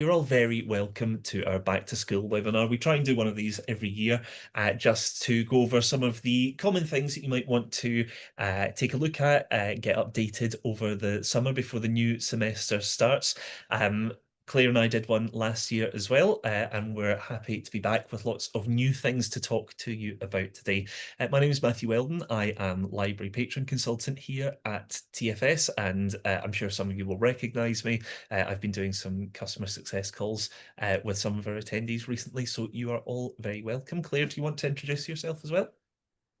You're all very welcome to our Back to School webinar. We try and do one of these every year just to go over some of the common things that you might want to take a look at, get updated over the summer before the new semester starts. Claire and I did one last year as well, and we're happy to be back with lots of new things to talk to you about today. My name is Matthew Weldon. I am Library Patron Consultant here at TFS, and I'm sure some of you will recognise me. I've been doing some customer success calls with some of our attendees recently, so you are all very welcome. Claire, do you want to introduce yourself as well?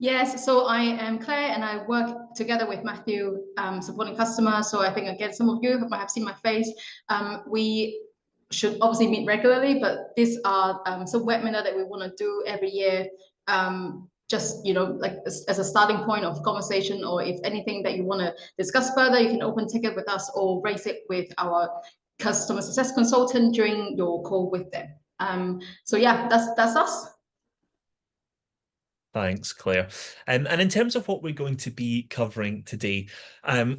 Yes, so I am Claire and I work together with Matthew supporting customers. So I think, again, some of you might have seen my face. We should obviously meet regularly, but these are some webinar that we want to do every year. Just, like as a starting point of conversation, or if anything that you want to discuss further, you can open ticket with us or raise it with our customer success consultant during your call with them. So yeah, that's us. Thanks, Claire. And in terms of what we're going to be covering today,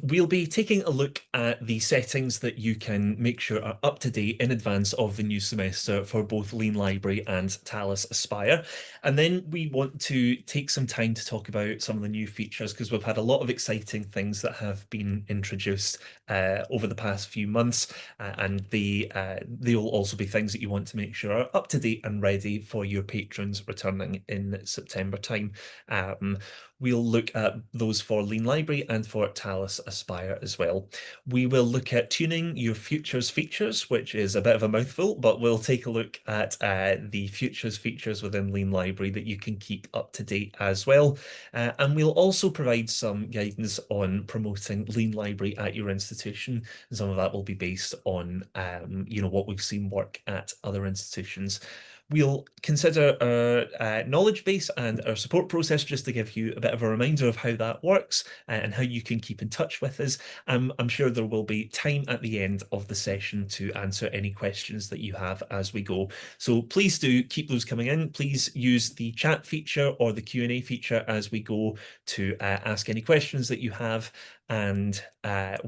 we'll be taking a look at the settings that you can make sure are up to date in advance of the new semester for both Lean Library and Talis Aspire. And then we want to take some time to talk about some of the new features, because we've had a lot of exciting things that have been introduced over the past few months, and they'll also be things that you want to make sure are up to date and ready for your patrons returning in September time. We'll look at those for Lean Library and for Talis Aspire as well. We will look at tuning your futures features, which is a bit of a mouthful, but we'll take a look at the futures features within Lean Library that you can keep up to date as well. And we'll also provide some guidance on promoting Lean Library at your institution. Some of that will be based on what we've seen work at other institutions. We'll consider our knowledge base and our support process, just to give you a bit of a reminder of how that works and how you can keep in touch with us. I'm sure there will be time at the end of the session to answer any questions that you have as we go. So please do keep those coming in. Please use the chat feature or the Q&A feature as we go to ask any questions that you have. And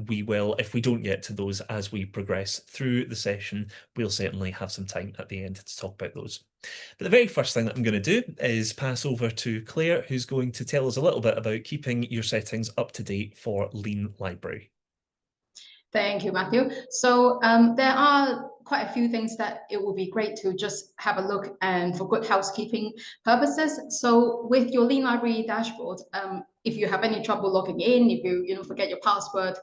we will, if we don't get to those as we progress through the session, we'll certainly have some time at the end to talk about those. But the very first thing that I'm going to do is pass over to Claire, who's going to tell us a little bit about keeping your settings up to date for Lean Library. Thank you, Matthew. So there are quite a few things that it would be great to just have a look and for good housekeeping purposes. So with your Lean Library dashboard, if you have any trouble logging in, if you forget your password,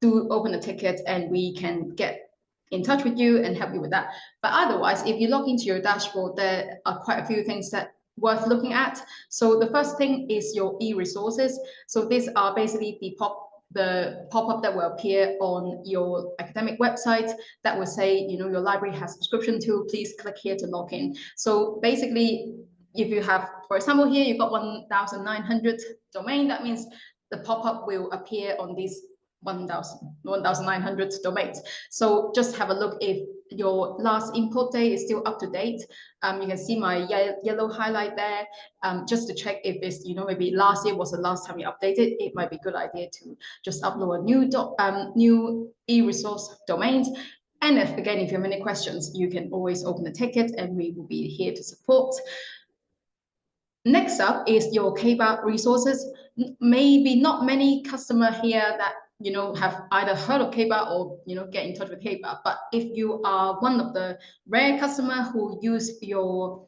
do open a ticket and we can get in touch with you and help you with that. But otherwise, if you log into your dashboard, there are quite a few things that worth looking at. So the first thing is your e-resources. So these are basically the pop-up that will appear on your academic website that will say, your library has subscription to, please click here to log in. So basically, if you have, for example, here you've got 1,900 domain, that means the pop-up will appear on these 1,900 domains. So just have a look if your last input date is still up to date. You can see my yellow highlight there, just to check if it's, maybe last year was the last time you updated. It might be a good idea to just upload a new e-resource domains. And if you have any questions, you can always open a ticket and we will be here to support. Next up is your KBAP resources. Maybe not many customers here that have either heard of KBAP or get in touch with KBAP. But if you are one of the rare customers who use your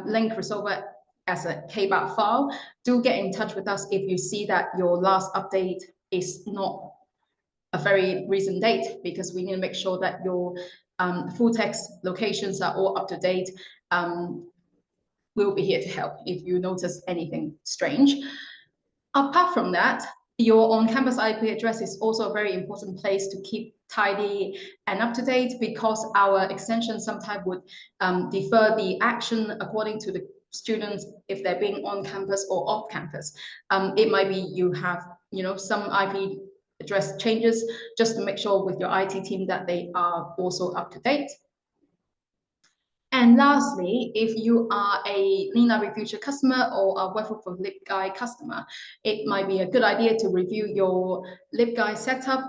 link resolver as a KBAP file, do get in touch with us if you see that your last update is not a very recent date, because we need to make sure that your full text locations are all up to date. We'll be here to help if you notice anything strange. Apart from that, your on-campus IP address is also a very important place to keep tidy and up to date, because our extension sometimes would defer the action according to the students if they're being on campus or off campus. It might be you have some IP address changes, just to make sure with your IT team that they are also up to date. And lastly, if you are a Lean Library Future customer or a workflow for LibGuide customer, it might be a good idea to review your LibGuide setup.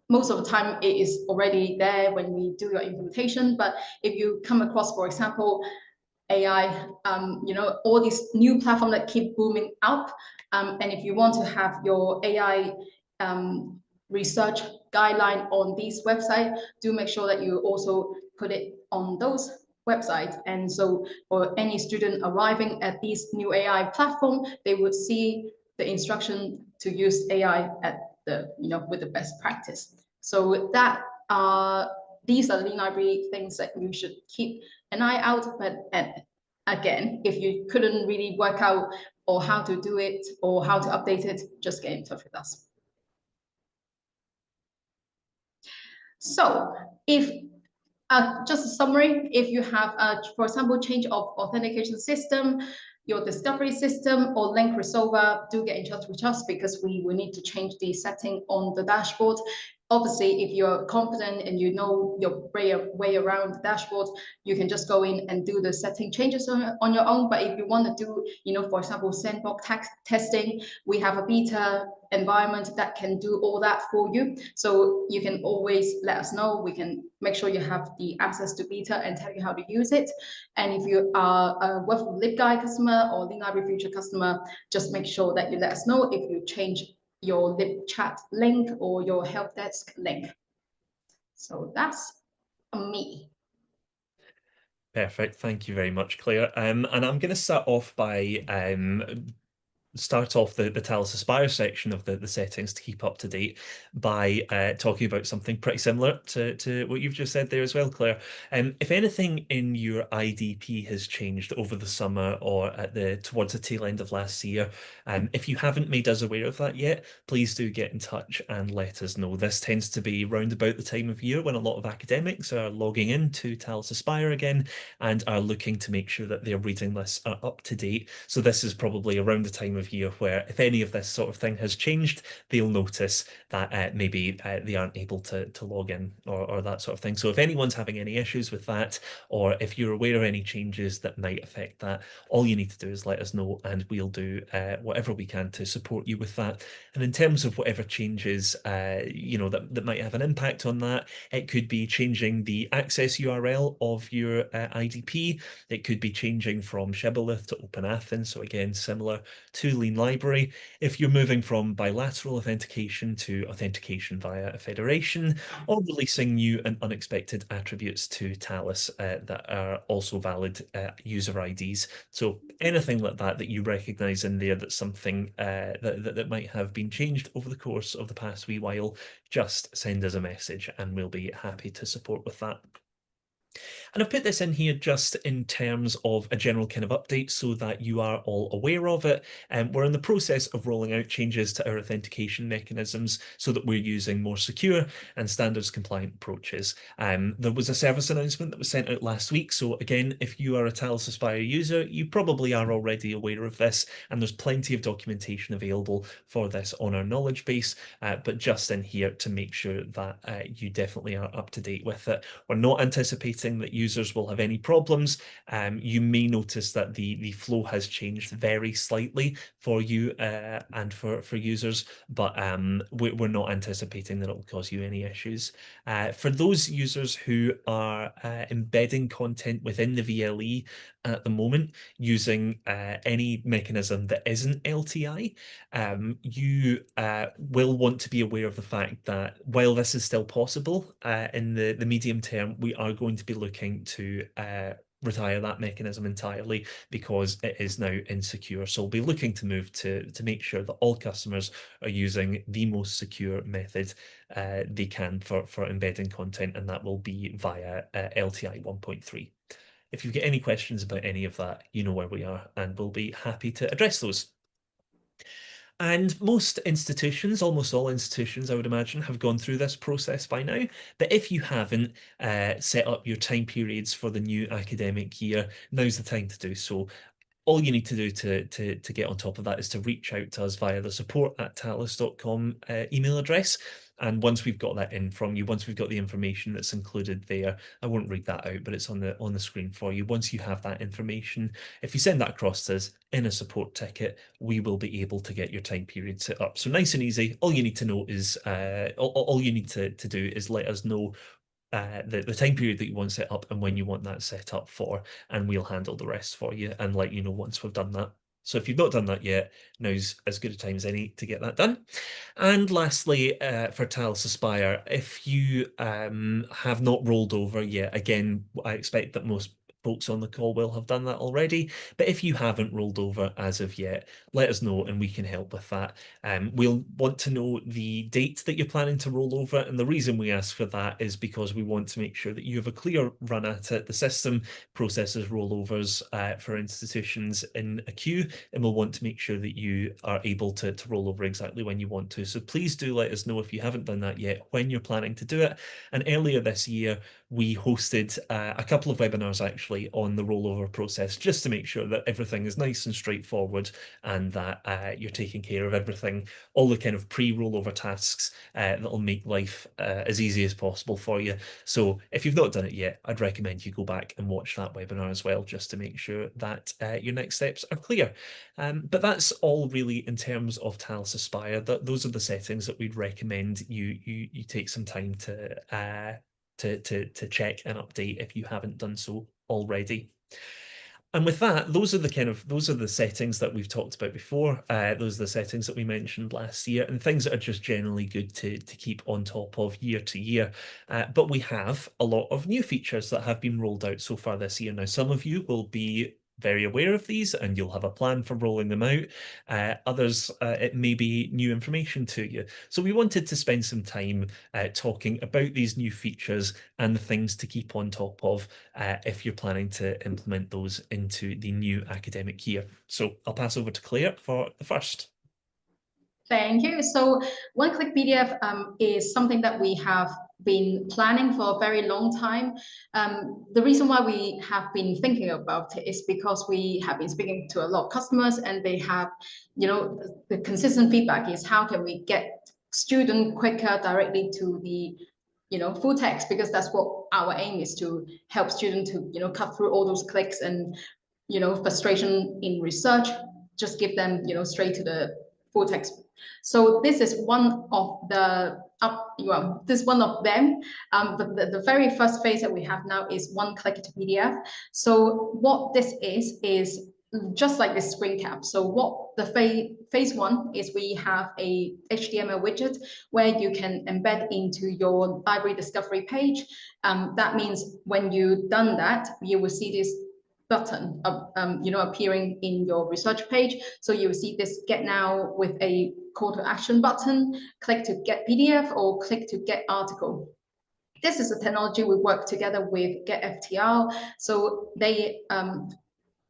most of the time it is already there when we do your implementation. But if you come across, for example, AI, all these new platforms that keep booming up, and if you want to have your AI research guideline on these websites, do make sure that you also put it on those websites. And so for any student arriving at these new AI platform, they would see the instruction to use AI at with the best practice. So that these are lean library things that you should keep an eye out. But again, if you couldn't really work out or how to do it or how to update it, just get in touch with us. So if just a summary, if you have, for example, change of authentication system, your discovery system or link resolver, do get in touch with us because we will need to change the setting on the dashboard. Obviously, if you're confident and you know your way around the dashboard, you can just go in and do the setting changes on your own. But if you want to do, for example, sandbox testing, we have a beta environment that can do all that for you. So you can always let us know. We can make sure you have the access to beta and tell you how to use it. And if you are a Work with LibGuide customer or Lean Library Future customer, just make sure that you let us know if you change your lib chat link or your help desk link. So that's me. Perfect. Thank you very much, Claire. And I'm going to start off by start off the Talis Aspire section of the settings to keep up to date by talking about something pretty similar to what you've just said there as well, Claire. If anything in your IDP has changed over the summer or towards the tail end of last year, if you haven't made us aware of that yet, please do get in touch and let us know. This tends to be round about the time of year when a lot of academics are logging into Talis Aspire again and are looking to make sure that their reading lists are up to date. So this is probably around the time of year where if any of this sort of thing has changed, they'll notice that maybe they aren't able to log in or that sort of thing. So if anyone's having any issues with that, or if you're aware of any changes that might affect that, all you need to do is let us know and we'll do whatever we can to support you with that. And in terms of whatever changes, that might have an impact on that, it could be changing the access URL of your IDP. It could be changing from Shibboleth to Open Athens. So again, similar to Lean Library. If you're moving from bilateral authentication to authentication via a federation, or releasing new and unexpected attributes to Talis that are also valid user IDs. So anything like that you recognize in there that's something that might have been changed over the course of the past wee while, just send us a message and we'll be happy to support with that. And I've put this in here just in terms of a general kind of update so that you are all aware of it. We're in the process of rolling out changes to our authentication mechanisms so that we're using more secure and standards compliant approaches. There was a service announcement that was sent out last week. So again, if you are a Talis Aspire user, you probably are already aware of this, and there's plenty of documentation available for this on our knowledge base, but just in here to make sure that you definitely are up to date with it. We're not anticipating that users will have any problems. You may notice that the flow has changed very slightly for you and for users, but we're not anticipating that it will cause you any issues. For those users who are embedding content within the VLE at the moment using any mechanism that isn't LTI, you will want to be aware of the fact that while this is still possible in the medium term, we are going to be looking to retire that mechanism entirely because it is now insecure. So we'll be looking to move to make sure that all customers are using the most secure method they can for embedding content, and that will be via LTI 1.3. If you get any questions about any of that, you know where we are, and we'll be happy to address those. And most institutions, almost all institutions, I would imagine, have gone through this process by now. But if you haven't set up your time periods for the new academic year, now's the time to do so. all you need to do to get on top of that is to reach out to us via the support@talis.com email address. And once we've got that in from you, once we've got the information that's included there, I won't read that out, but it's on the screen for you. Once you have that information, if you send that across to us in a support ticket, we will be able to get your time period set up. So nice and easy. All you need to know is all you need to do is let us know the time period that you want set up and when you want that set up for, and we'll handle the rest for you and let you know once we've done that. So if you've not done that yet, now's as good a time as any to get that done. And lastly, for Talis Aspire, if you have not rolled over yet, again, I expect that most folks on the call will have done that already. But if you haven't rolled over as of yet, let us know and we can help with that. We'll want to know the date that you're planning to roll over. And the reason we ask for that is because we want to make sure that you have a clear run at it. The system processes rollovers for institutions in a queue, and we'll want to make sure that you are able to roll over exactly when you want to. So please do let us know if you haven't done that yet, when you're planning to do it. And earlier this year, we hosted a couple of webinars actually on the rollover process, just to make sure that everything is nice and straightforward and that you're taking care of everything, all the kind of pre-rollover tasks that'll make life as easy as possible for you. So if you've not done it yet, I'd recommend you go back and watch that webinar as well, just to make sure that your next steps are clear. But that's all really in terms of Talis Aspire. Those are the settings that we'd recommend you take some time to check and update if you haven't done so already. And with that, those are the settings that we've talked about before. Those are the settings that we mentioned last year, and things that are just generally good to keep on top of year to year. But we have a lot of new features that have been rolled out so far this year. Now, some of you will be very aware of these and you'll have a plan for rolling them out. Others, it may be new information to you. So we wanted to spend some time talking about these new features and the things to keep on top of if you're planning to implement those into the new academic year. So I'll pass over to Claire for the first. Thank you. So one-click PDF is something that we have been planning for a very long time. The reason why we have been thinking about it is because we have been speaking to a lot of customers, and they have, the consistent feedback is how can we get student quicker directly to the full text, because that's what our aim is, to help students to cut through all those clicks and frustration in research, just give them straight to the full text. So this is one of the this is one of them. The very first phase that we have now is one-click to PDF. So what this is just like this screen cap. So what the phase one is, we have a HTML widget where you can embed into your library discovery page. That means when you've done that, you will see this button appearing in your research page. So you will see this get now with a call to action button, click to get PDF or click to get article. This is a technology we work together with GetFTR. So they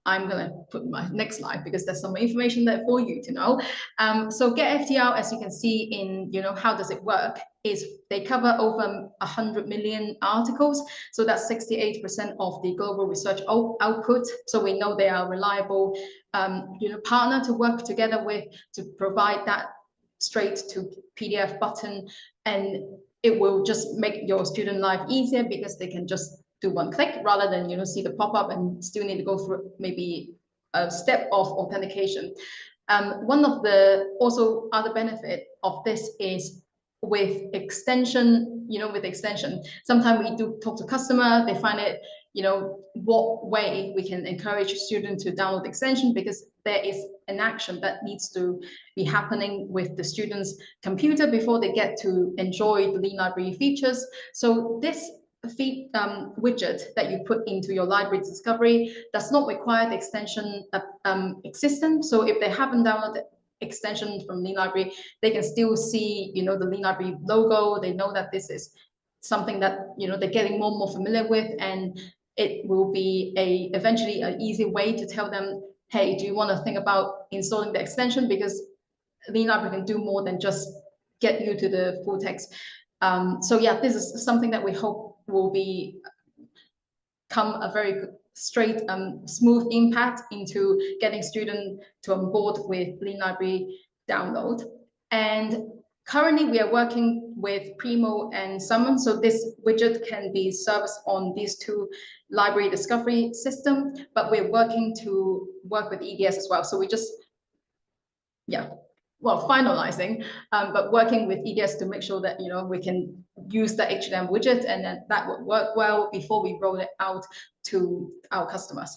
I'm going to put my next slide because there's some information there for you to know. So GetFTR, as you can see in, how does it work, is they cover over 100 million articles. So that's 68% of the global research output. So we know they are a reliable, partner to work together with, to provide that straight to PDF button. And it will just make your student life easier because they can just do one click rather than see the pop-up and still need to go through maybe a step of authentication. One of the also other benefit of this is with extension, sometimes we do talk to customer, they find it, what way we can encourage students to download the extension, because there is an action that needs to be happening with the student's computer before they get to enjoy the Lean Library features. So this widget that you put into your library discovery does not require the extension existence. So if they haven't downloaded extension from Lean Library, they can still see, the Lean Library logo. They know that this is something that, they're getting more and more familiar with, and it will be eventually an easy way to tell them, hey, do you want to think about installing the extension? Because Lean Library can do more than just get you to the full text. So yeah, this is something that we hope will become a very straight smooth impact into getting students to on board with Lean Library download. And currently we are working with Primo and Summon. So this widget can be serviced on these two library discovery system, but we're working to work with EDS as well. So we just, yeah, well, finalizing, but working with EDS to make sure that, we can use the HLM widget and then that would work well before we roll it out to our customers.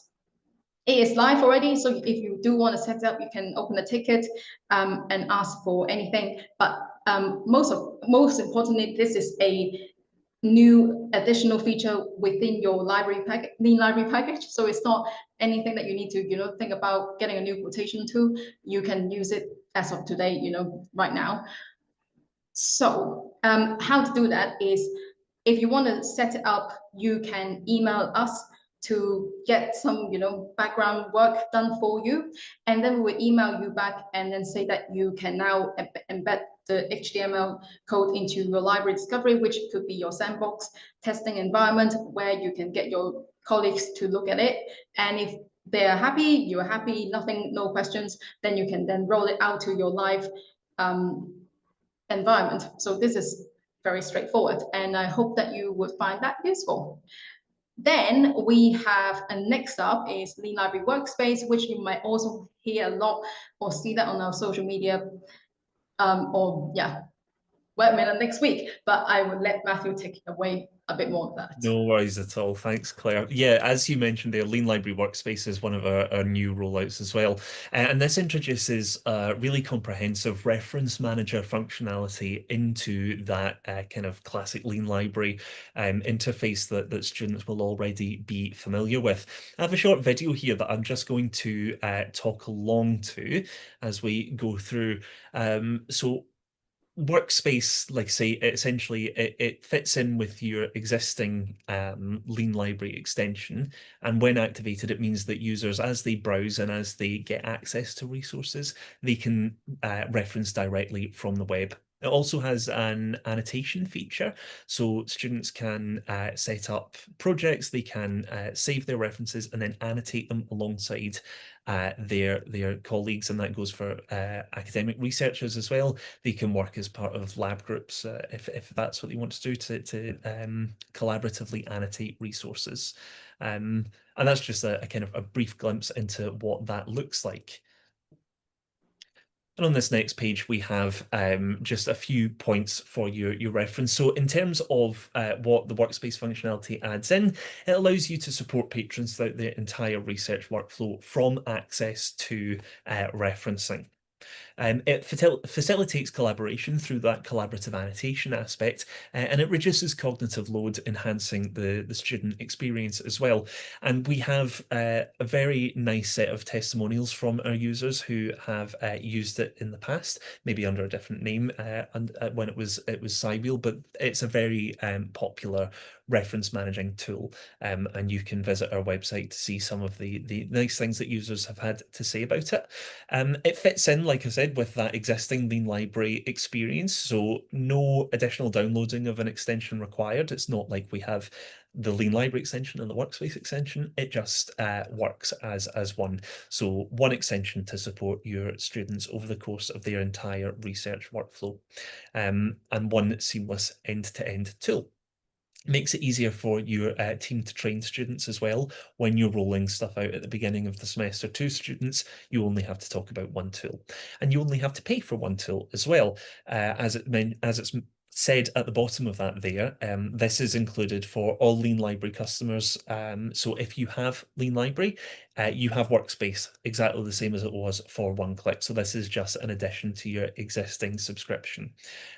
It is live already, so if you do want to set up, you can open a ticket and ask for anything. But most importantly, this is a new additional feature within your library package, Lean library package. So it's not anything that you need to, think about getting a new quotation to. You can use it as of today, right now. So how to do that is, if you want to set it up, you can email us to get some, background work done for you. And then we will email you back and then say that you can now embed the HTML code into your library discovery, which could be your sandbox testing environment where you can get your colleagues to look at it. And if they're happy, you're happy, nothing, no questions, then you can then roll it out to your live environment. So this is very straightforward, and I hope that you would find that useful. Then we have, and next up is Lean Library Workspace, which you might also hear a lot or see that on our social media, or yeah, well, maybe next week, but I would let Matthew take away a bit more of that. No worries at all. Thanks, Claire. Yeah, as you mentioned there, Lean Library Workspace is one of our new rollouts as well. And this introduces a really comprehensive reference manager functionality into that kind of classic Lean Library interface that students will already be familiar with. I have a short video here that I'm just going to talk along to as we go through. So Workspace, like I say, essentially it fits in with your existing Lean Library extension, and when activated, it means that users, as they browse and as they get access to resources, they can reference directly from the web. It also has an annotation feature, so students can set up projects, they can save their references and then annotate them alongside their colleagues, and that goes for academic researchers as well. They can work as part of lab groups if that's what they want to do to collaboratively annotate resources. And that's just a kind of a brief glimpse into what that looks like. And on this next page, we have just a few points for your reference. So in terms of what the workspace functionality adds in, it allows you to support patrons throughout the entire research workflow, from access to referencing. It facilitates collaboration through that collaborative annotation aspect, and it reduces cognitive load, enhancing the student experience as well. And we have a very nice set of testimonials from our users who have used it in the past, maybe under a different name, and when it was Cywheel, but it's a very popular reference managing tool, and you can visit our website to see some of the nice things that users have had to say about it. It fits in, like I said, with that existing Lean Library experience, so no additional downloading of an extension required. It's not like we have the Lean Library extension and the Workspace extension. It just works as one. So one extension to support your students over the course of their entire research workflow, and one seamless end-to-end tool. Makes it easier for your team to train students as well. When you're rolling stuff out at the beginning of the semester to students, you only have to talk about one tool, and you only have to pay for one tool as well, as it's said at the bottom of that there. This is included for all Lean Library customers. So if you have Lean Library, you have Workspace exactly the same as it was for OneClick. So this is just an addition to your existing subscription.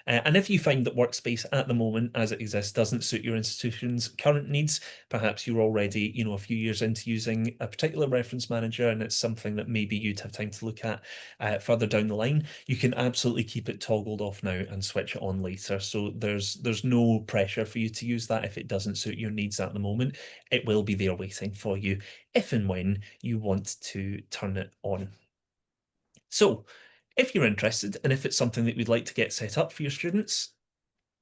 And if you find that Workspace at the moment, as it exists, doesn't suit your institution's current needs, perhaps you're already, a few years into using a particular reference manager, and it's something that maybe you'd have time to look at further down the line, you can absolutely keep it toggled off now and switch it on later. So there's no pressure for you to use that if it doesn't suit your needs at the moment. It will be there waiting for you if and when you want to turn it on. So if you're interested, and if it's something that we'd like to get set up for your students,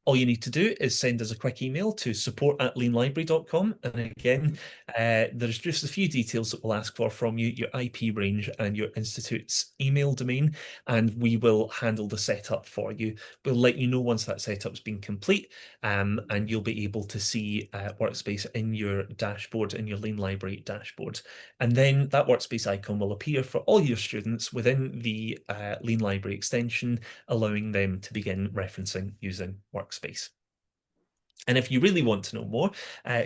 All you need to do is send us a quick email to support@leanlibrary.com. And again, there's just a few details that we'll ask for from you, your IP range and your institute's email domain, and we will handle the setup for you. We'll let you know once that setup's been complete, and you'll be able to see Workspace in your dashboard, in your Lean Library dashboard. And then that Workspace icon will appear for all your students within the Lean Library extension, allowing them to begin referencing using Workspace. And if you really want to know more,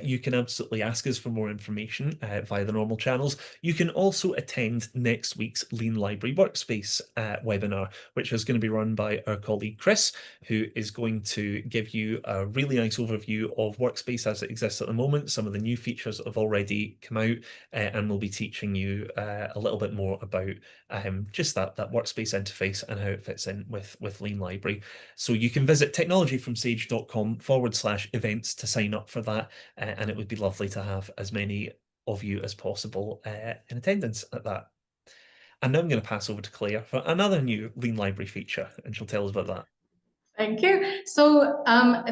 you can absolutely ask us for more information via the normal channels. You can also attend next week's Lean Library Workspace webinar, which is going to be run by our colleague Chris, who is going to give you a really nice overview of Workspace as it exists at the moment, some of the new features that have already come out, and we'll be teaching you a little bit more about just that Workspace interface and how it fits in with Lean Library. So you can visit technologyfromsage.com/events to sign up for that, and it would be lovely to have as many of you as possible in attendance at that. And now I'm going to pass over to Claire for another new Lean Library feature, and she'll tell us about that. Thank you. So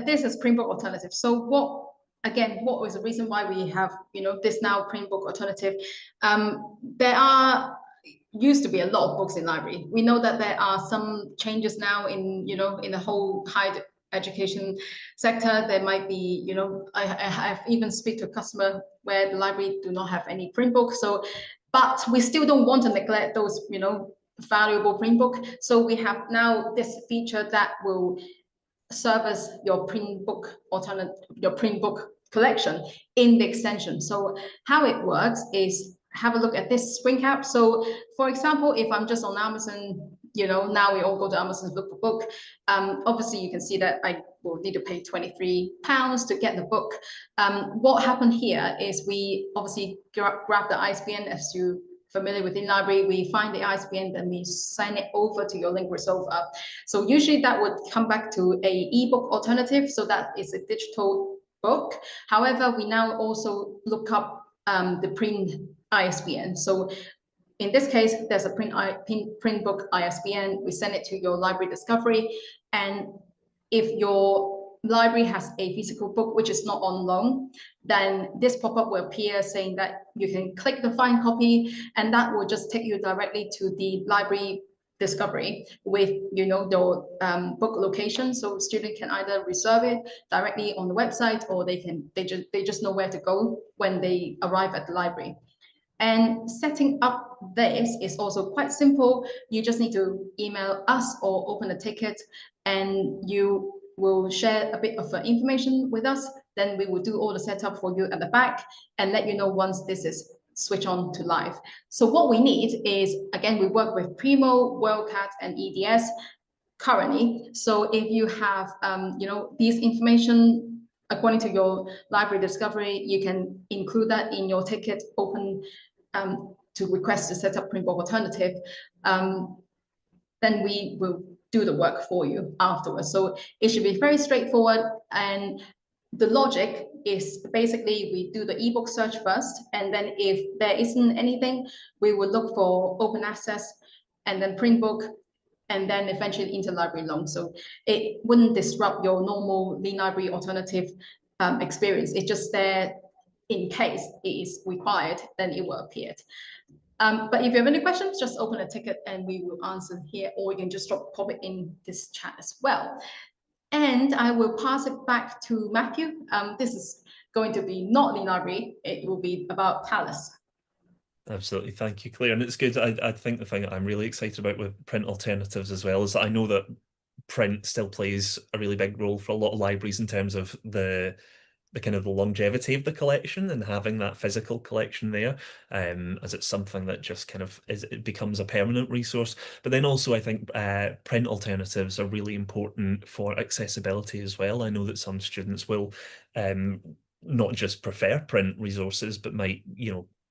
this is Printbook alternative. So what was the reason why we have, this now Printbook alternative? There are used to be a lot of books in library. We know that there are some changes now in, in the whole higher education sector. There might be, I have even speak to a customer where the library do not have any print book. So, but we still don't want to neglect those, valuable print book. So we have now this feature that will service your print book your print book collection in the extension. So how it works is have a look at this screen cap. So for example, if I'm just on Amazon, now we all go to Amazon to look for book. Obviously you can see that I will need to pay £23 to get the book. What happened here is we obviously grab the ISBN. As you familiar with the library, we find the ISBN, then we send it over to your link resolver. So usually that would come back to a ebook alternative. So that is a digital book. However, we now also look up the print ISBN. So in this case, there's a print book ISBN. We send it to your library discovery. And if your library has a physical book which is not on loan, then this pop-up will appear saying that you can click the find copy, and that will just take you directly to the library discovery with the book location. So student can either reserve it directly on the website, or they just know where to go when they arrive at the library. And setting up this is also quite simple. You just need to email us or open a ticket, and you will share a bit of information with us. Then we will do all the setup for you at the back and let you know once this is switch on to live. So what we need is, again, we work with Primo, WorldCat, and EDS currently. So if you have, these information according to your library discovery, you can include that in your ticket open to request to set up Printbook alternative. Then we will do the work for you afterwards. So it should be very straightforward. And the logic is basically we do the ebook search first, and then if there isn't anything, we will look for open access and then print book, and then eventually interlibrary loan. So it wouldn't disrupt your normal Lean Library alternative experience. It's just there in case it is required, then it will appear. But if you have any questions, just open a ticket and we will answer here, or you can just pop it in this chat as well. And I will pass it back to Matthew. This is going to be not Lean Library, it will be about Talis. Absolutely. Thank you, Claire. And it's good. I think the thing that I'm really excited about with print alternatives as well is that I know that print still plays a really big role for a lot of libraries in terms of the kind of the longevity of the collection and having that physical collection there, as it's something that just kind of it becomes a permanent resource. But then also I think print alternatives are really important for accessibility as well. I know that some students will not just prefer print resources, but might,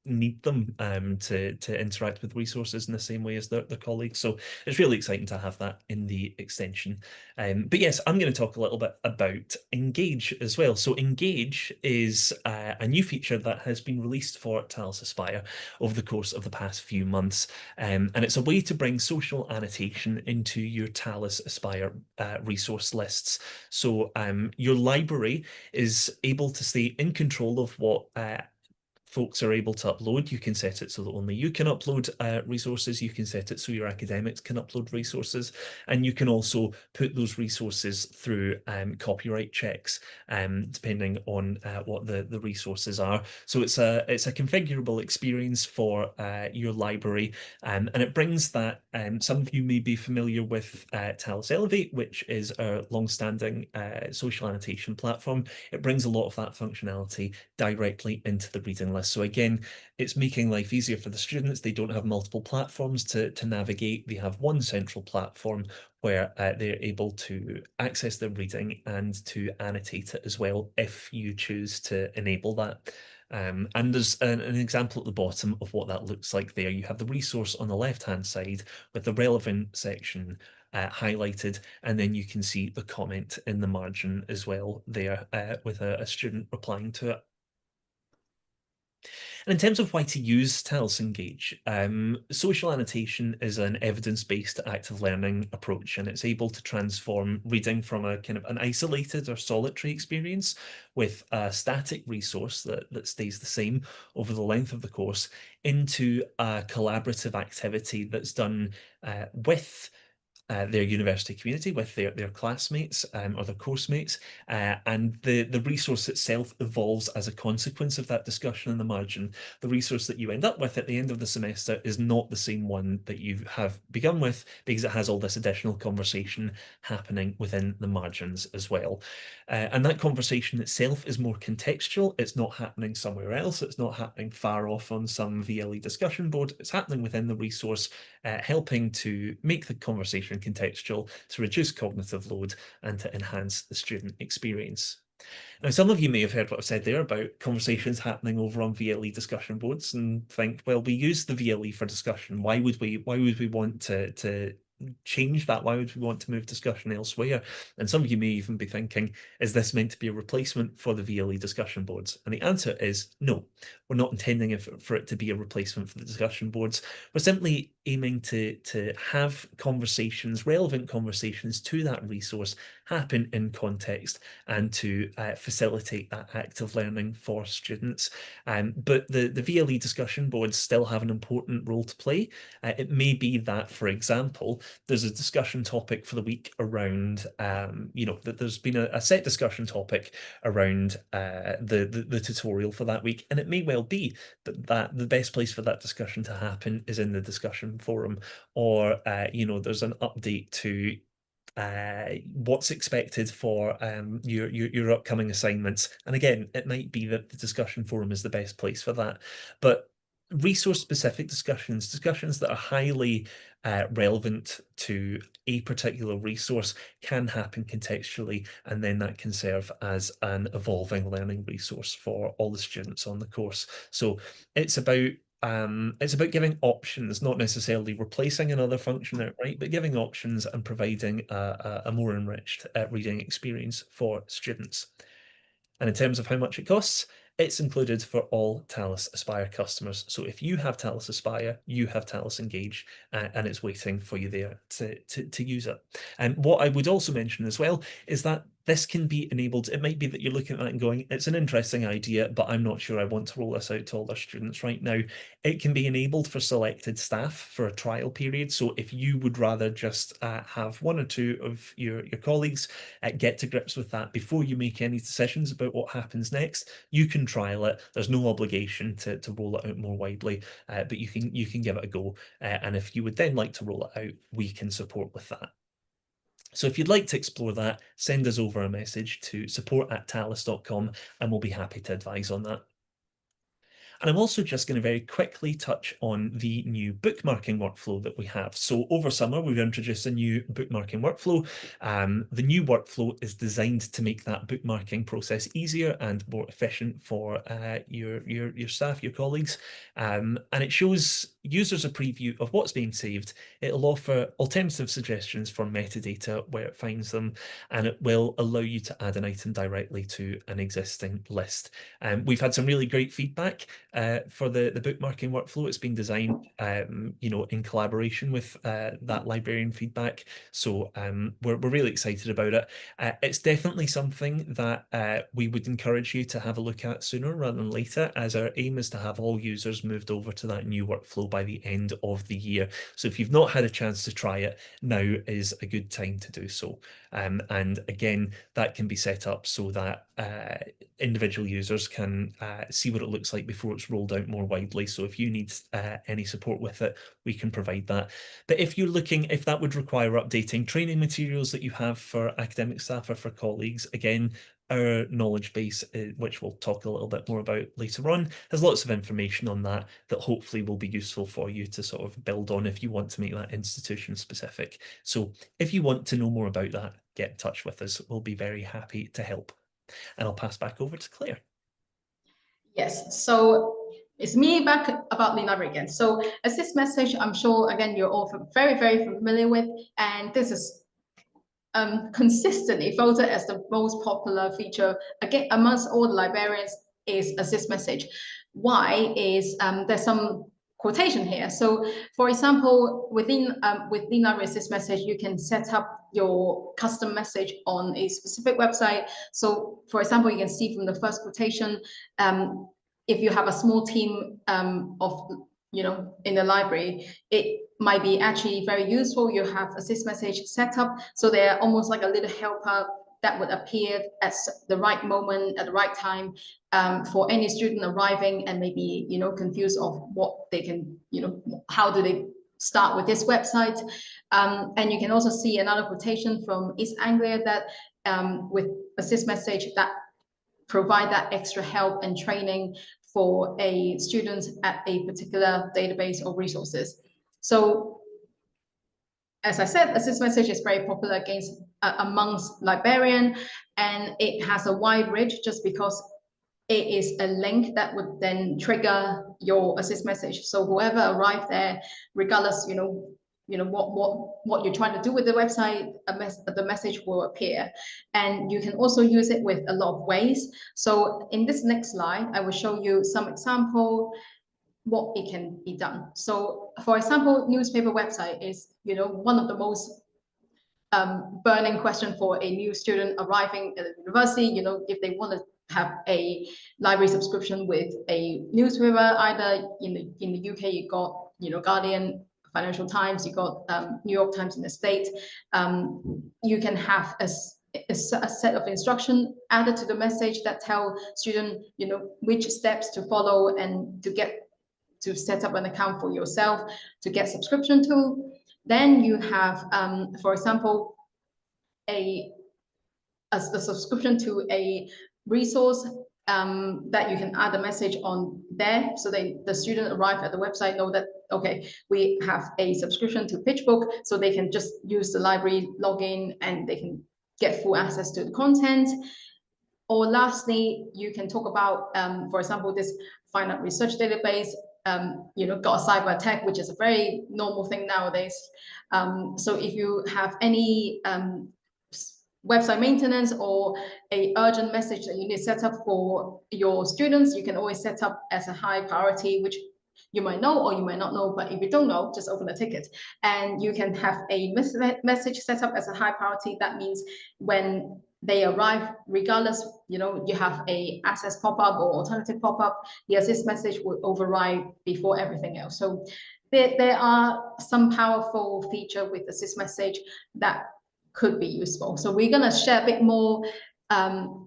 need them to interact with resources in the same way as their colleagues. So it's really exciting to have that in the extension. But yes, I'm going to talk a little bit about Engage as well. So Engage is a new feature that has been released for Talis Aspire over the course of the past few months. And it's a way to bring social annotation into your Talis Aspire resource lists. So your library is able to stay in control of what folks are able to upload. You can set it so that only you can upload resources. You can set it so your academics can upload resources. And you can also put those resources through copyright checks, depending on what the resources are. So it's a configurable experience for your library. And it brings that, some of you may be familiar with Talis Elevate, which is our long-standing social annotation platform. It brings a lot of that functionality directly into the reading list. So again, it's making life easier for the students. They don't have multiple platforms to navigate. They have one central platform where they're able to access their reading and to annotate it as well if you choose to enable that. And there's an example at the bottom of what that looks like there. You have the resource on the left-hand side with the relevant section highlighted, and then you can see the comment in the margin as well there with a student replying to it. And in terms of why to use Talis Engage, social annotation is an evidence-based active learning approach, and it's able to transform reading from a kind of an isolated or solitary experience with a static resource that stays the same over the length of the course into a collaborative activity that's done with their university community, with their classmates or their course mates, and the resource itself evolves as a consequence of that discussion in the margin. The resource that you end up with at the end of the semester is not the same one that you have begun with, because it has all this additional conversation happening within the margins as well. And that conversation itself is more contextual. It's not happening somewhere else. It's not happening far off on some VLE discussion board. It's happening within the resource, helping to make the conversation contextual, to reduce cognitive load, and to enhance the student experience. Now, some of you may have heard what I've said there about conversations happening over on VLE discussion boards and think, well, we use the VLE for discussion. Why would we want to change that? Why would we want to move discussion elsewhere? And some of you may even be thinking, is this meant to be a replacement for the VLE discussion boards? And the answer is no. We're not intending for it to be a replacement for the discussion boards. We're simply aiming to have conversations, relevant conversations to that resource, happen in context, and to facilitate that active learning for students. But the VLE discussion boards still have an important role to play. It may be that, for example, there's a discussion topic for the week around, that there's been a set discussion topic around the tutorial for that week, and it may well be that the best place for that discussion to happen is in the discussion forum, or there's an update to what's expected for your upcoming assignments. And again, it might be that the discussion forum is the best place for that. But resource-specific discussions that are highly relevant to a particular resource can happen contextually, and then that can serve as an evolving learning resource for all the students on the course. So it's about giving options, not necessarily replacing another function outright, but giving options and providing a more enriched reading experience for students. And in terms of how much it costs, it's included for all Talis Aspire customers. So if you have Talis Aspire, you have Talis Engage, and it's waiting for you there to use it. And what I would also mention as well is that this can be enabled. It might be that you're looking at that and going, it's an interesting idea, but I'm not sure I want to roll this out to all our students right now. It can be enabled for selected staff for a trial period. So if you would rather just have one or two of your colleagues get to grips with that before you make any decisions about what happens next, you can trial it. There's no obligation to roll it out more widely, but you can give it a go. And if you would then like to roll it out, we can support with that. So if you'd like to explore that, send us over a message to support@talis.com and we'll be happy to advise on that. And I'm also just going to very quickly touch on the new bookmarking workflow that we have. So over summer, we've introduced a new bookmarking workflow. The new workflow is designed to make that bookmarking process easier and more efficient for your staff, your colleagues. And it shows users a preview of what's being saved. It'll offer alternative suggestions for metadata where it finds them, and it will allow you to add an item directly to an existing list. We've had some really great feedback for the bookmarking workflow. It's been designed, in collaboration with that librarian feedback. So we're really excited about it. It's definitely something that we would encourage you to have a look at sooner rather than later, as our aim is to have all users moved over to that new workflow by the end of the year. So if you've not had a chance to try it, now is a good time to do so. And again, that can be set up so that individual users can see what it looks like before it's rolled out more widely. So if you need any support with it, we can provide that. But if you're looking, if that would require updating training materials that you have for academic staff or for colleagues, again, our knowledge base, which we'll talk a little bit more about later on, has lots of information on that hopefully will be useful for you to sort of build on if you want to make that institution specific. So if you want to know more about that, get in touch with us. We'll be very happy to help. And I'll pass back over to Claire. Yes, so it's me back about the library again. So assist message, I'm sure, again, you're all very, very familiar with, and this is consistently voted as the most popular feature again amongst all the librarians is assist message. Why is there's some quotation here. So for example, within library assist message, you can set up your custom message on a specific website. So for example, you can see from the first quotation, if you have a small team of in the library, it might be actually very useful. You have assist message set up, so they're almost like a little helper that would appear at the right moment, at the right time, for any student arriving and maybe confused of what they can, how do they start with this website. And you can also see another quotation from East Anglia that with assist message that provide that extra help and training for a student at a particular database or resources. So as I said, assist message is very popular amongst librarian, and it has a wide reach just because it is a link that would then trigger your assist message. So whoever arrived there, regardless, what you're trying to do with the website, the message will appear. And you can also use it with a lot of ways. So in this next slide, I will show you some example what it can be done. So for example, newspaper website is one of the most burning question for a new student arriving at the university. If they want to have a library subscription with a newspaper, either in the UK you got Guardian, Financial Times, you got New York Times in the States. You can have a set of instruction added to the message that tell student which steps to follow and to set up an account for yourself to get subscription to. Then you have, for example, a subscription to a resource that you can add a message on there, so the student arrive at the website know that okay, we have a subscription to PitchBook, so they can just use the library login and they can get full access to the content. Or lastly, you can talk about, for example, this finite research database. Got a cyber attack, which is a very normal thing nowadays. So if you have any website maintenance or a urgent message that you need to set up for your students, you can always set up as a high priority, which you might know or you might not know, but if you don't know, just open a ticket and you can have a message set up as a high priority. That means when they arrive, regardless, you have a access pop-up or alternative pop-up, the assist message will override before everything else. So there are some powerful feature with assist message that could be useful. So we're going to share a bit more.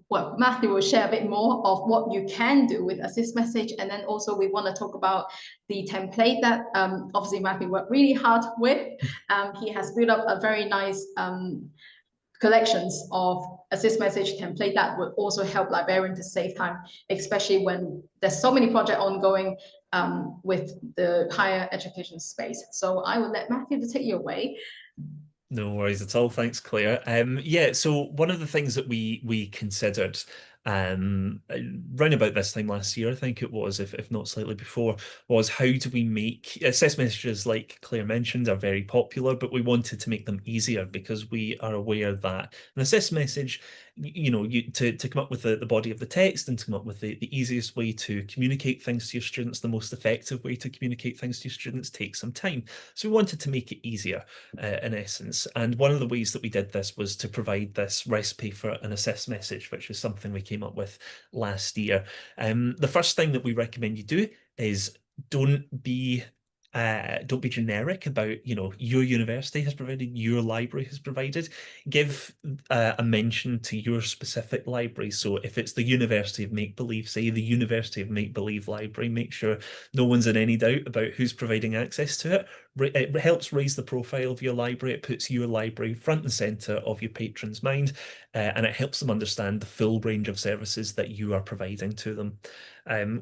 Well, Matthew will share a bit more of what you can do with assist message, and then also we want to talk about the template that obviously Matthew worked really hard with. He has built up a very nice collections of assist message template that would also help librarian to save time, especially when there's so many projects ongoing with the higher education space. So I will let Matthew to take you away. No worries at all. Thanks, Claire. Yeah, so one of the things that we considered round about this time last year, I think it was, if not slightly before, was how do we make assess messages, like Claire mentioned, are very popular, but we wanted to make them easier because we are aware that an assess message, to come up with the body of the text and to come up with the easiest way to communicate things to your students, the most effective way to communicate things to your students takes some time. So we wanted to make it easier in essence. And one of the ways that we did this was to provide this recipe for an assess message, which is something we came up with last year. The first thing that we recommend you do is don't be don't be generic about, your university has provided, your library has provided. Give a mention to your specific library. So if it's the University of Make Believe, say the University of Make Believe library, make sure no one's in any doubt about who's providing access to it. It helps raise the profile of your library. It puts your library front and center of your patrons' mind, and it helps them understand the full range of services that you are providing to them.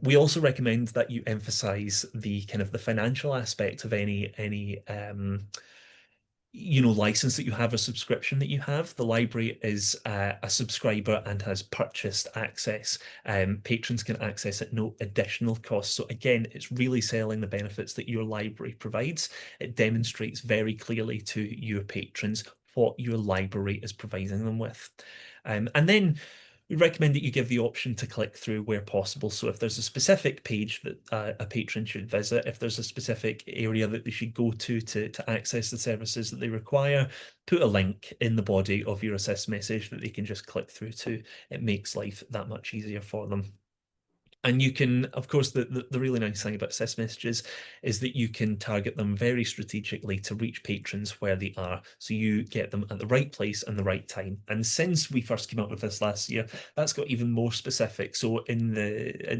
We also recommend that you emphasize the kind of the financial aspect of any license that you have, a subscription that you have. The library is a subscriber and has purchased access. Patrons can access at no additional cost. So again, it's really selling the benefits that your library provides. It demonstrates very clearly to your patrons what your library is providing them with. And then we recommend that you give the option to click through where possible. So if there's a specific page that a patron should visit, if there's a specific area that they should go to access the services that they require, put a link in the body of your assist message that they can just click through to. It makes life that much easier for them. And you can, of course, the really nice thing about assist messages is that you can target them very strategically to reach patrons where they are. So you get them at the right place and the right time. And since we first came up with this last year, that's got even more specific. So in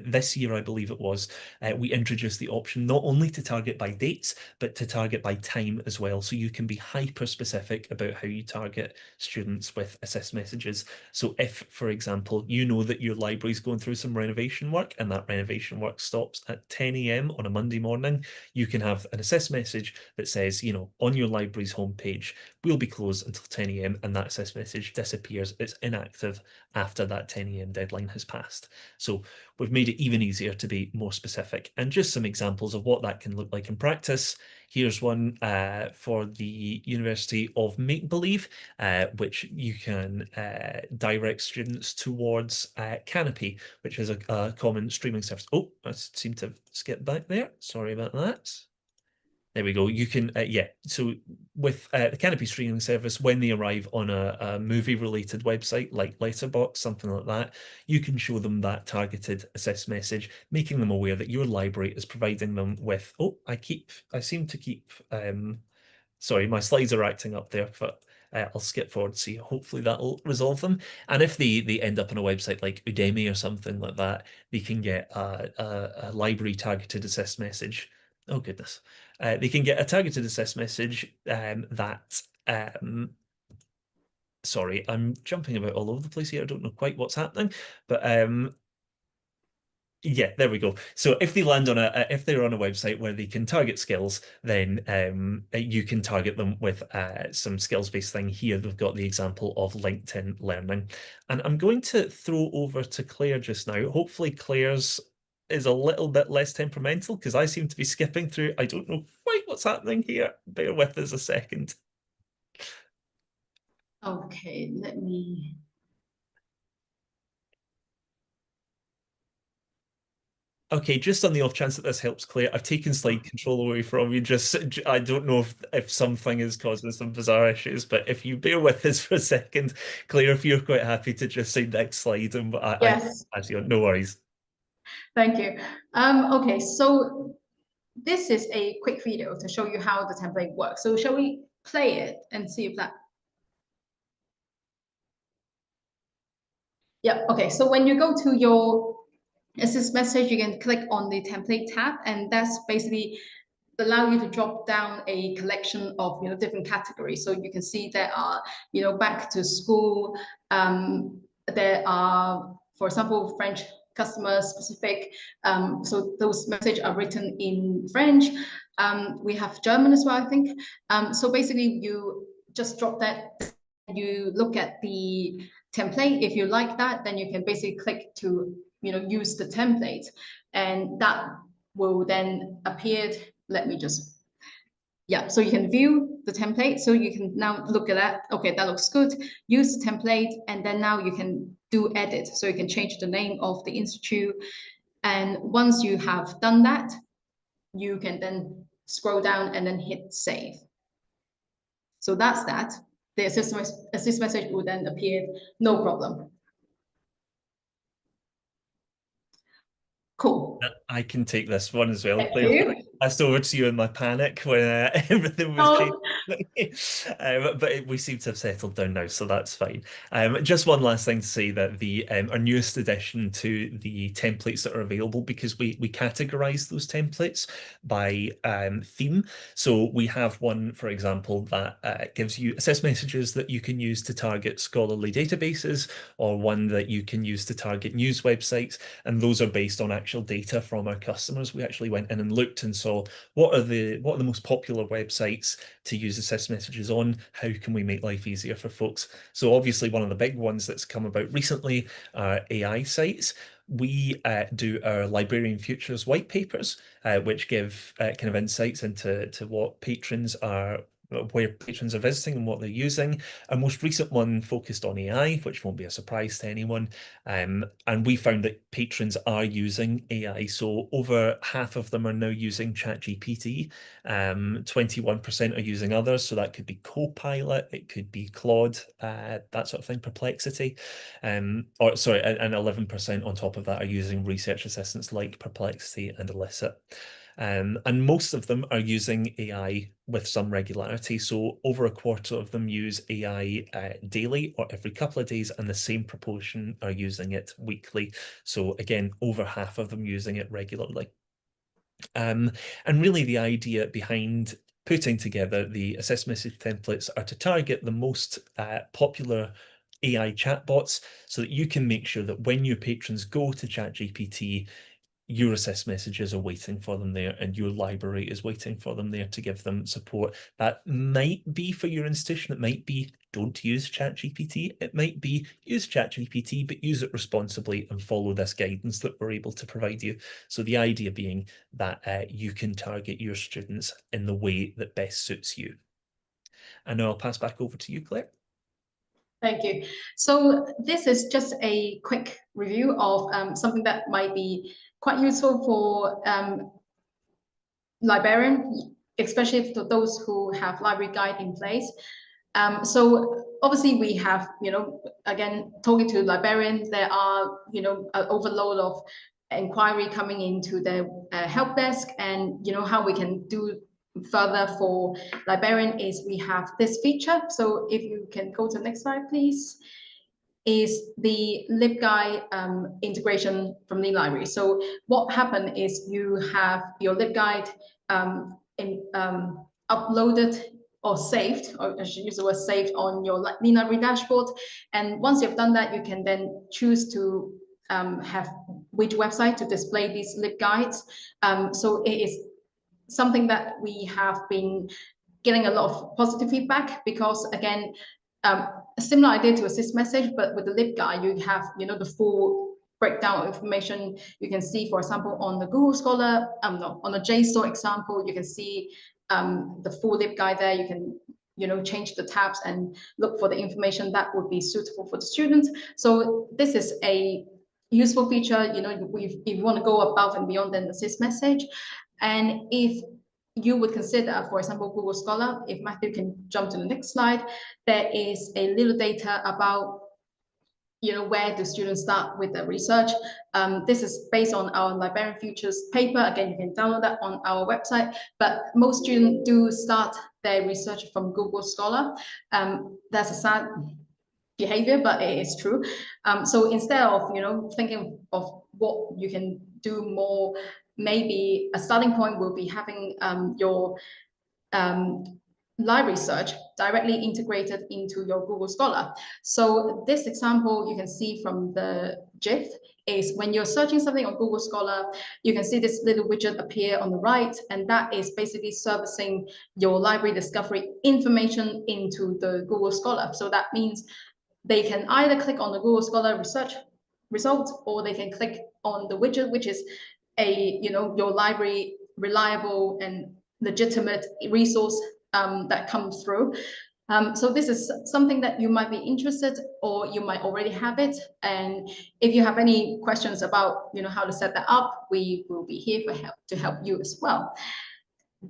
this year, I believe it was, we introduced the option not only to target by dates, but to target by time as well. So you can be hyper specific about how you target students with assist messages. So if, for example, you know that your library is going through some renovation work, and that renovation work stops at 10 a.m. on a Monday morning, you can have an assist message that says, on your library's homepage, we'll be closed until 10 a.m. and that assist message disappears. It's inactive after that 10 a.m. deadline has passed. So we've made it even easier to be more specific. And just some examples of what that can look like in practice. Here's one for the University of Make Believe, which you can direct students towards Canopy, which is a common streaming service. Oh, I seem to have skipped back there. Sorry about that. There we go. You can, yeah. So with the Canopy streaming service, when they arrive on a movie-related website like Letterboxd, something like that, you can show them that targeted assist message, making them aware that your library is providing them with. Oh, I seem to keep. Sorry, my slides are acting up there, but I'll skip forward. See, hopefully that'll resolve them. And if they end up on a website like Udemy or something like that, they can get a library targeted assist message. Oh goodness. They can get a targeted assist message that sorry, I'm jumping about all over the place here. I don't know quite what's happening, but yeah, there we go. So if they land on if they're on a website where they can target skills, then you can target them with some skills-based thing. Here they've got the example of LinkedIn Learning. And I'm going to throw over to Claire just now. Hopefully Claire's is a little bit less temperamental because I seem to be skipping through. I don't know quite what's happening here. Bear with us a second. Okay, let me. Okay, just on the off chance that this helps, Claire, I've taken slide control away from you. Just, I don't know if something is causing some bizarre issues, but if you bear with us for a second, Claire, if you're quite happy to just say next slide, and Yes, as you no worries. thank you. Okay, so this is a quick video to show you how the template works. So shall we play it and see if that. Yeah, okay. So when you go to your assist message, you can click on the template tab, and that's basically allow you to drop down a collection of different categories. So you can see there are back to school. There are, for example, French customer specific. So those messages are written in French. We have German as well, I think. So basically, you just drop that. You look at the template. If you like that, then you can basically click to use the template, and that will then appear. Let me just, yeah, so you can view the template. So you can now look at that. Okay, that looks good. Use the template, and then now you can do edit. So you can change the name of the institute. And once you have done that, you can then scroll down and then hit save. So that's that. The assist message will then appear, no problem. Cool. I can take this one as well, Thank Claire. you. Passed over to you in my panic when everything was changing. Oh, But we seem to have settled down now, so that's fine. Just one last thing to say that the our newest addition to the templates that are available, because we categorize those templates by theme. So we have one, for example, that gives you assess messages that you can use to target scholarly databases, or one that you can use to target news websites, and those are based on actual data from our customers. We actually went in and looked and saw what are the most popular websites to use assist messages on. How can we make life easier for folks? So obviously one of the big ones that's come about recently are AI sites. We do our Librarian Futures white papers, which give kind of insights into what patrons are, where patrons are visiting and what they're using. Our most recent one focused on AI, which won't be a surprise to anyone. And we found that patrons are using AI. So over half of them are now using ChatGPT. 21% are using others. So that could be Copilot, it could be Claude, that sort of thing, Perplexity. Or sorry, and 11% on top of that are using research assistants like Perplexity and Elicit. And most of them are using AI with some regularity. So over a quarter of them use AI daily or every couple of days, and the same proportion are using it weekly. So again, over half of them using it regularly. And really the idea behind putting together the assess message templates are to target the most popular AI chatbots, so that you can make sure that when your patrons go to ChatGPT, your assist messages are waiting for them there, and your library is waiting for them there to give them support. That might be for your institution. It might be don't use ChatGPT. It might be use ChatGPT, but use it responsibly and follow this guidance that we're able to provide you. So the idea being that you can target your students in the way that best suits you. And now I'll pass back over to you, Claire. thank you. So this is just a quick review of something that might be quite useful for librarian, especially for those who have library guide in place. So obviously we have, again, talking to librarians, there are, an overload of inquiry coming into the help desk, and, how we can do further for librarian is we have this feature. So if you can go to the next slide, please, is the LibGuide integration from the library. So what happened is you have your LibGuide uploaded or saved, or I should use the word saved, on your library dashboard. And once you've done that, you can then choose to have which website to display these LibGuides. So it is something that we have been getting a lot of positive feedback, because again, a similar idea to assist message, but with the LibGuide, you have the full breakdown of information. You can see, for example, on the Google Scholar, no, on the JSTOR example, you can see the full LibGuide there. You can change the tabs and look for the information that would be suitable for the students. So this is a useful feature. If you want to go above and beyond an assist message, and if you would consider, for example, Google Scholar, if Matthew can jump to the next slide, there is a little data about where the students start with the research. This is based on our Librarian Futures paper. Again, you can download that on our website, but most students do start their research from Google Scholar. That's a sad behavior, but it is true. So instead of thinking of what you can do more maybe a starting point will be having your um, library search directly integrated into your Google Scholar. So this example you can see from the GIF is when you're searching something on Google Scholar, you can see this little widget appear on the right, and that is basically servicing your library discovery information into the Google Scholar. So that means they can either click on the Google Scholar research result, or they can click on the widget, which is your library reliable and legitimate resource that comes through. So this is something that you might be interested, or you might already have it. And if you have any questions about how to set that up, we will be here to help you as well.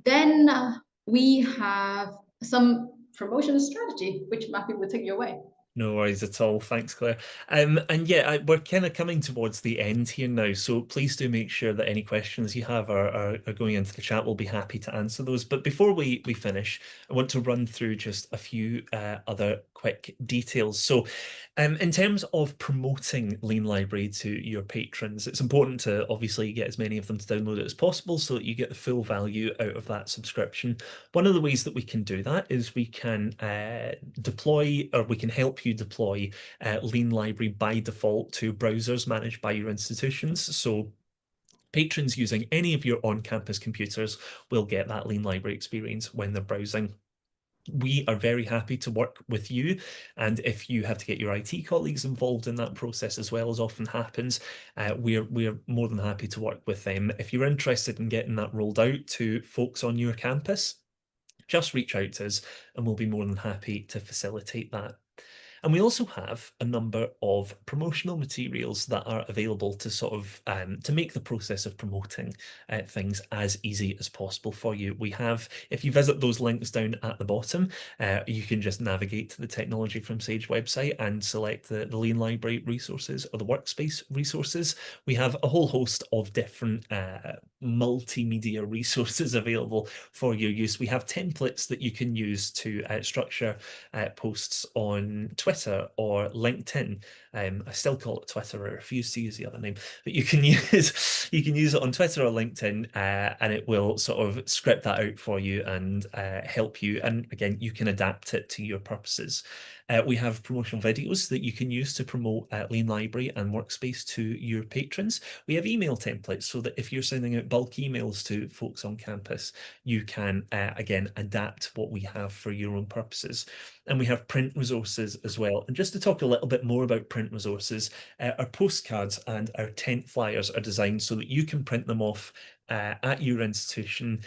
Then we have some promotion strategy, which Matthew will take you away. No worries at all. Thanks, Claire. And yeah, we're kind of coming towards the end here now, so please do make sure that any questions you have are going into the chat. We'll be happy to answer those. But before we finish, I want to run through just a few other quick details. So in terms of promoting Lean Library to your patrons, it's important to obviously get as many of them to download it as possible so that you get the full value out of that subscription. One of the ways that we can do that is we can deploy, or we can help you deploy Lean Library by default to browsers managed by your institutions. So patrons using any of your on-campus computers will get that Lean Library experience when they're browsing. We are very happy to work with you, and if you have to get your IT colleagues involved in that process as well, as often happens, we're more than happy to work with them. If you're interested in getting that rolled out to folks on your campus, just reach out to us and we'll be more than happy to facilitate that. And we also have a number of promotional materials that are available to sort of to make the process of promoting things as easy as possible for you. We have, if you visit those links down at the bottom, you can just navigate to the Technology from Sage website and select the Lean Library resources or the Workspace resources. We have a whole host of different multimedia resources available for your use. We have templates that you can use to structure posts on Twitter or LinkedIn. I still call it Twitter. I refuse to use the other name, but you can use it on Twitter or LinkedIn, and it will sort of script that out for you and help you. And again, you can adapt it to your purposes. We have promotional videos that you can use to promote Lean Library and Workspace to your patrons. We have email templates so that if you're sending out bulk emails to folks on campus, you can, again, adapt what we have for your own purposes. And we have print resources as well. And just to talk a little bit more about print resources, our postcards and our tent flyers are designed so that you can print them off at your institution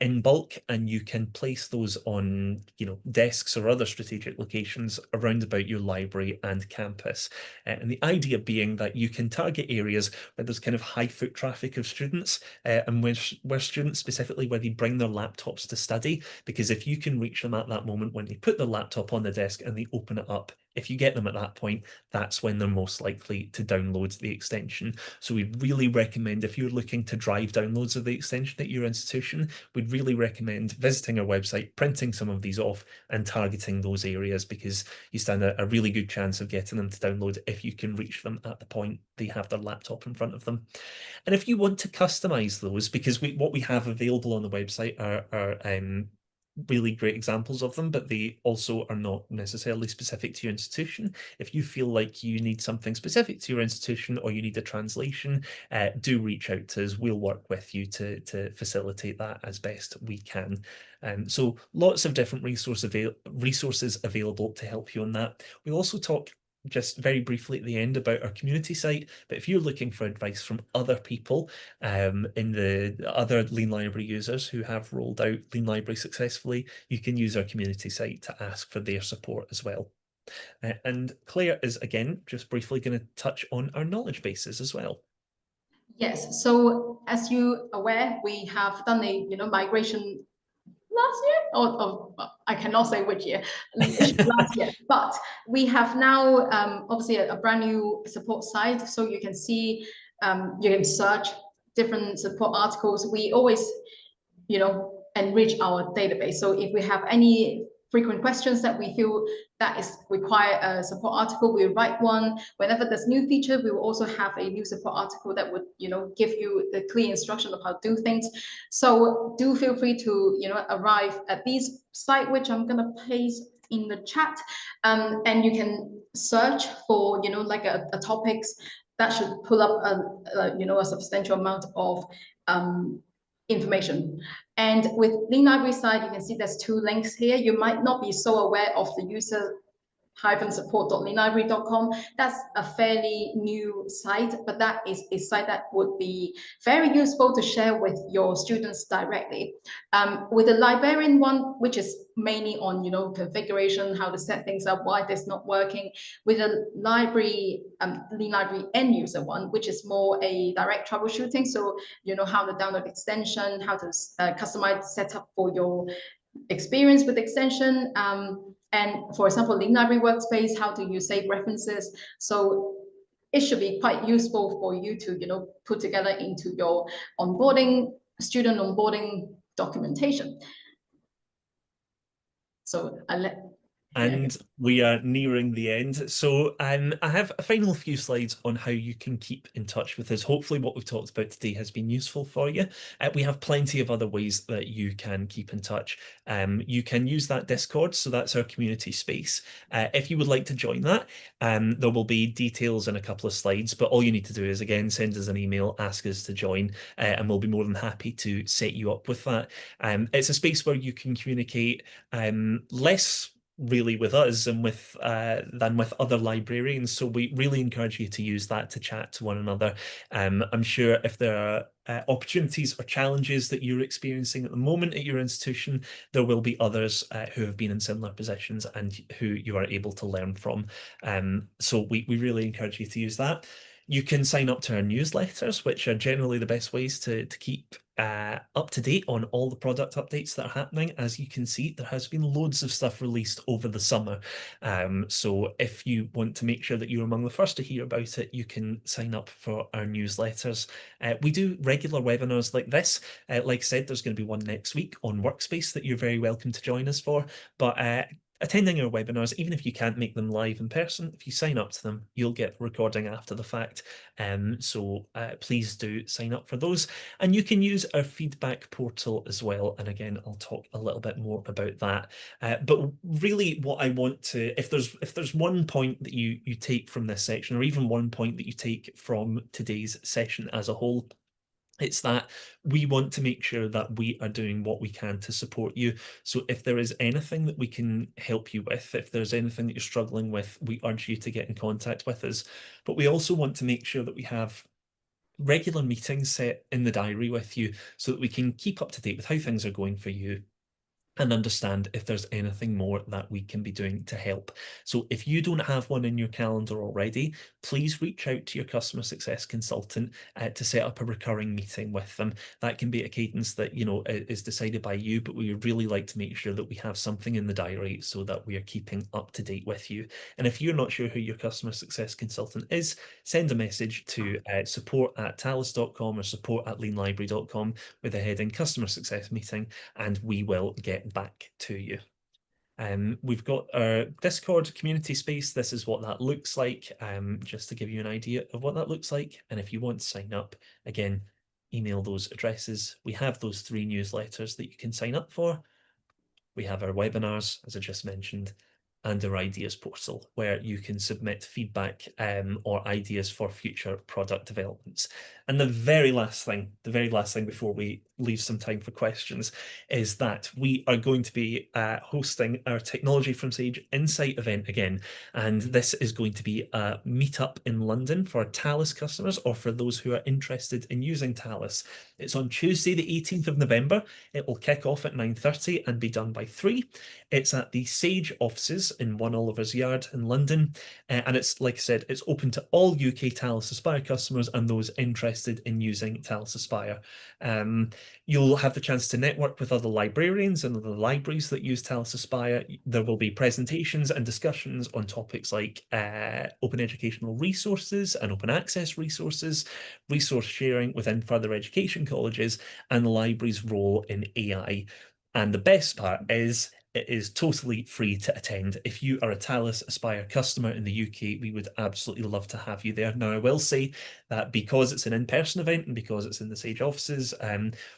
in bulk, and you can place those on desks or other strategic locations around about your library and campus. And the idea being that you can target areas where there's kind of high foot traffic of students, and where students specifically, where they bring their laptops to study, because if you can reach them at that moment when they put their laptop on the desk and they open it up, if you get them at that point, that's when they're most likely to download the extension. So we really recommend, if you're looking to drive downloads of the extension at your institution, we'd really recommend visiting our website, printing some of these off and targeting those areas, because you stand a really good chance of getting them to download if you can reach them at the point they have their laptop in front of them. And if you want to customize those, because what we have available on the website are really great examples of them, but they also are not necessarily specific to your institution. If you feel like you need something specific to your institution, or you need a translation, do reach out to us. We'll work with you to facilitate that as best we can. So lots of different resources available to help you on that. We also talk just very briefly at the end about our community site, but if you're looking for advice from other people in the other Lean Library users who have rolled out Lean Library successfully, you can use our community site to ask for their support as well. And Claire is again just briefly going to touch on our knowledge bases as well. Yes, so as you aware, we have done a migration last year, or I cannot say which year, last year, but we have now obviously a brand new support site, so you can see, you can search different support articles. We always enrich our database, so if we have any frequent questions that we feel that is require a support article, we write one. Whenever there's new feature, we will also have a new support article that would, give you the clear instruction of how to do things. So do feel free to, arrive at these site, which I'm gonna paste in the chat, and you can search for, like a topics that should pull up a substantial amount of information. And with Lean Library side, you can see there's two links here. You might not be so aware of the user support.leanlibrary.com. That's a fairly new site, but that is a site that would be very useful to share with your students directly. With the librarian one, which is mainly on configuration, how to set things up, why this not working. With a library, Lean Library end user one, which is more a direct troubleshooting. So how to download extension, how to customize setup for your experience with extension. And for example, Lean Library Workspace, how to use save references. So it should be quite useful for you to, put together into your student onboarding documentation. So And we are nearing the end. So I have a final few slides on how you can keep in touch with us. Hopefully what we've talked about today has been useful for you. We have plenty of other ways that you can keep in touch. You can use that Discord, so that's our community space. If you would like to join that, there will be details in a couple of slides, but all you need to do is, again, send us an email, ask us to join, and we'll be more than happy to set you up with that. It's a space where you can communicate less really with us and than with other librarians. So we really encourage you to use that to chat to one another. I'm sure if there are opportunities or challenges that you're experiencing at the moment at your institution, there will be others who have been in similar positions and who you are able to learn from. So we really encourage you to use that. You can sign up to our newsletters, which are generally the best ways to keep up to date on all the product updates that are happening. As you can see, there has been loads of stuff released over the summer. So if you want to make sure that you're among the first to hear about it, you can sign up for our newsletters. We do regular webinars like this. Like I said, there's going to be one next week on Workspace that you're very welcome to join us for. But attending our webinars, even if you can't make them live in person, if you sign up to them, you'll get the recording after the fact. So please do sign up for those. And you can use our feedback portal as well. And again, I'll talk a little bit more about that. But really what I want to, if there's one point that you take from this section, or even one point that you take from today's session as a whole, it's that we want to make sure that we are doing what we can to support you. So if there is anything that we can help you with, if there's anything that you're struggling with, we urge you to get in contact with us. But we also want to make sure that we have regular meetings set in the diary with you so that we can keep up to date with how things are going for you and understand if there's anything more that we can be doing to help. So if you don't have one in your calendar already, please reach out to your customer success consultant to set up a recurring meeting with them. That can be a cadence that, is decided by you, but we would really like to make sure that we have something in the diary so that we are keeping up to date with you. And if you're not sure who your customer success consultant is, send a message to support@talis.com or support@leanlibrary.com with the heading customer success meeting, and we will get back to you. We've got our Discord community space. This is what that looks like, just to give you an idea of what that looks like. And if you want to sign up, again, email those addresses. We have those 3 newsletters that you can sign up for. We have our webinars, as I just mentioned, and our ideas portal, where you can submit feedback or ideas for future product developments. And the very last thing before we leave some time for questions is that we are going to be hosting our Technology from Sage Insight event again. And this is going to be a meetup in London for Talis customers or for those who are interested in using Talis. It's on Tuesday, the 18th of November. It will kick off at 9:30 and be done by 3. It's at the Sage offices in 1 Oliver's Yard in London. And it's, like I said, it's open to all UK Talis Aspire customers and those interested in using Talis Aspire. You'll have the chance to network with other librarians and other libraries that use Talis Aspire. There will be presentations and discussions on topics like open educational resources and open access resources, resource sharing within further education colleges, and the library's role in AI. And the best part is it is totally free to attend. If you are a Talis Aspire customer in the UK, we would absolutely love to have you there. Now, I will say that because it's an in-person event and because it's in the Sage offices,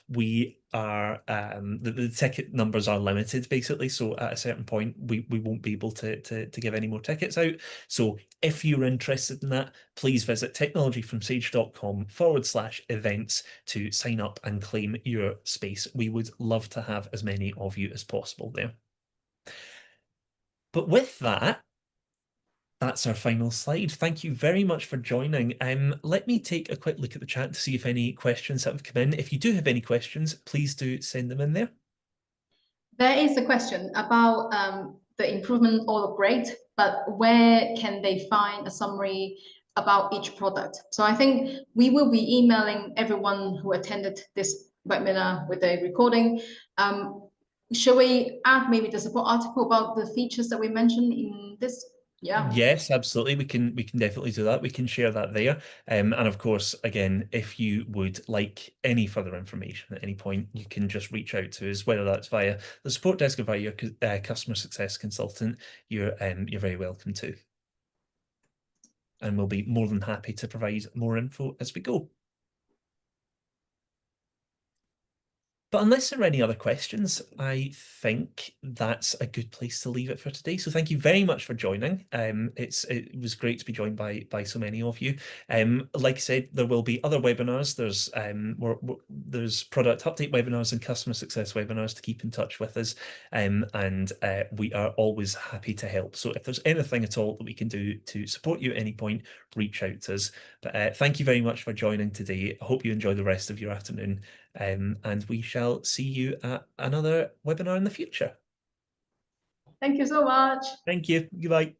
we are the ticket numbers are limited basically. So at a certain point, we won't be able to give any more tickets out. So if you're interested in that, please visit technologyfromsage.com/events to sign up and claim your space. We would love to have as many of you as possible there. But with that, that's our final slide. Thank you very much for joining. Let me take a quick look at the chat to see if any questions have come in. If you do have any questions, please do send them in there. There is a question about the improvement, all look great, but where can they find a summary about each product? So I think we will be emailing everyone who attended this webinar with a recording. Shall we add maybe the support article about the features that we mentioned in this? Yeah. Yes, absolutely. We can definitely do that. We can share that there. And of course, again, if you would like any further information at any point, you can just reach out to us, whether that's via the support desk or via your customer success consultant. You're very welcome to, and we'll be more than happy to provide more info as we go. But unless there are any other questions, I think that's a good place to leave it for today. So thank you very much for joining. It was great to be joined by so many of you. Like I said, there will be other webinars. There's product update webinars and customer success webinars to keep in touch with us, and we are always happy to help. So if there's anything at all that we can do to support you at any point, reach out to us. But thank you very much for joining today. I hope you enjoy the rest of your afternoon. And we shall see you at another webinar in the future. Thank you so much. Thank you. Goodbye.